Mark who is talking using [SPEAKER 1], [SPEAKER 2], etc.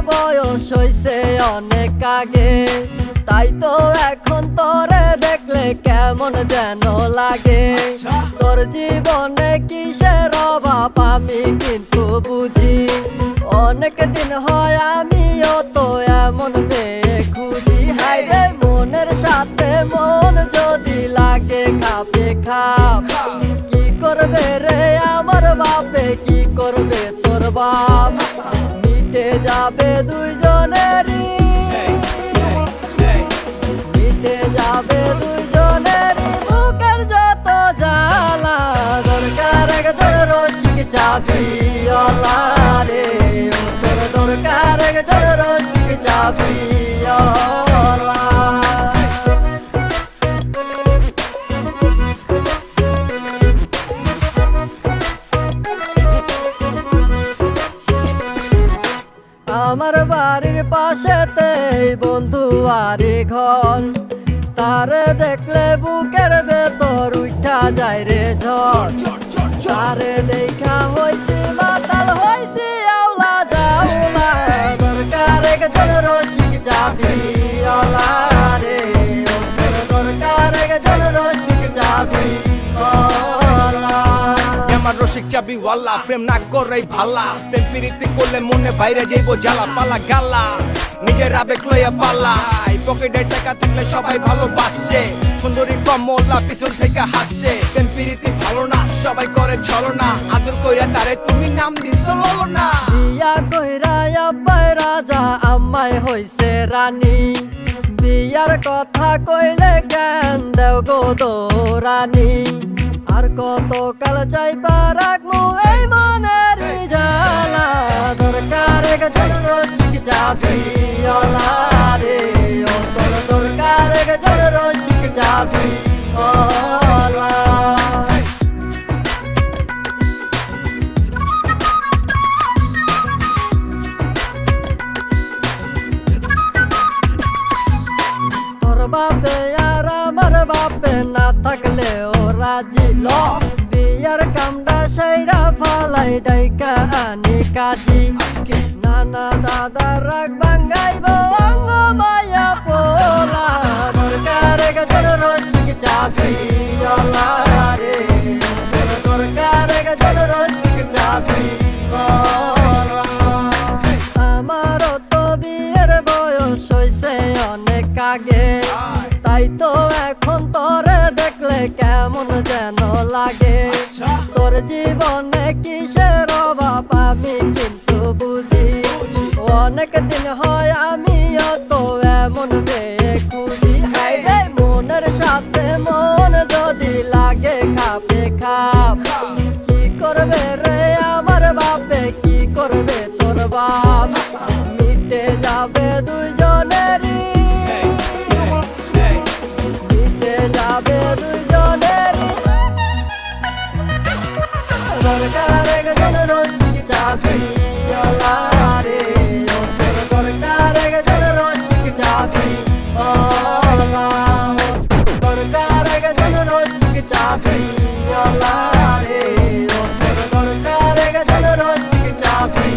[SPEAKER 1] বয়স হইছে অনেক আগে, তাই তো এখন তোরে দেখলে কেমন যেন লাগে। তোর জীবনে কিসের অভাব আমি কিন্তু বুঝি, অনেক দিন হয় আমিও তো এমন মেয়ে খুঁজি। হায়রে মনের সাথে মন যদি লাগে খাপে খাপ, কি করবে রে আমার বাপে, কি করবে তোর বাপ? মিটে যাবে দুইজনেরই, মিটে যাবে দুইজনেরই বুকের যত জ্বালা। দরকার একজন রসিক চাবিওয়ালা রে, তোর দরকার একজন রসিক চাবিওয়ালা। আমার বাড়ির পাশেতে বন্ধু আরে ঘর, তারে দেখলে বুকের ভেতর উঠা যায় রে ঝড়। তারে দেখা হইছি মাতাল হইছি আওলা জাওলা, দরকার একজন রসিক চাবিওয়ালা রে, দরকার একজন রসিক চাবিওয়ালা।
[SPEAKER 2] আমার রসিক চাবিওয়ালা প্রেম না করে ভালা, প্রেম প্রীতি করলে মনে বাইরে যাইব জ্বালা পালা গালা। নিজের আবেগ লইয়া পালা, পকেটে টাকা থাকলে সবাই ভালোবাসে, সুন্দরী কমলা পিছন থেকে হাসে। প্রেম প্রীতি ভালো না, সবাই করে ছলনা, আদর কইরা তারে তুমি নাম দিছো ললনা।
[SPEAKER 1] বিয়া কইরা আব্বাই রাজা আম্মাই হইছে রানী, বিয়ার কথা কইলে কেন দেও গো দৌরানি। আর কত কাল চাইবা রাখমু এই মনের জ্বালা, দরকার একজন রসিক চাবিওয়ালা রে, ও তোর দরকার একজন রসিক চাবিওয়ালা। তোর বাপে আর আমার বাপে না থাকলে ও রাজি ল, বিয়ার কামটা সেইরা ফালাই ডাইকা আনি কাজি। নানা দাদা রাগ ভাঙ্গাইব অঙ্গ মায়া পোলা, দরকার একজন রসিক চাবিওয়ালা রে, দরকার একজন রসিক চাবিওয়ালা। আমারও তো বিয়ের বয়স হইছে অনেক আগে, তাই তো এখন তোরে দেখলে কেমন যেন লাগে। তোর জীবনে কিসের অভাব আমি কিন্তু বুঝি, অনেক দিন হয় আমিও তো এমন মেয়ে খুঁজি। হায়রে মনের সাথে মন যদি লাগে খাপে খাপ, কি করবে রে আমার বাপে, কি করবে তোর বাপ? মিটে যাবে দুইজনেরই, মিটে যাবে দুইজনেরই, দরকার একজন রসিক চাবিওয়ালা রে, দরকার একজন রসিক চাবিওয়ালা, দরকার একজন রসিক চাবিওয়ালা রে, দরকার একজন রসিক চাবি।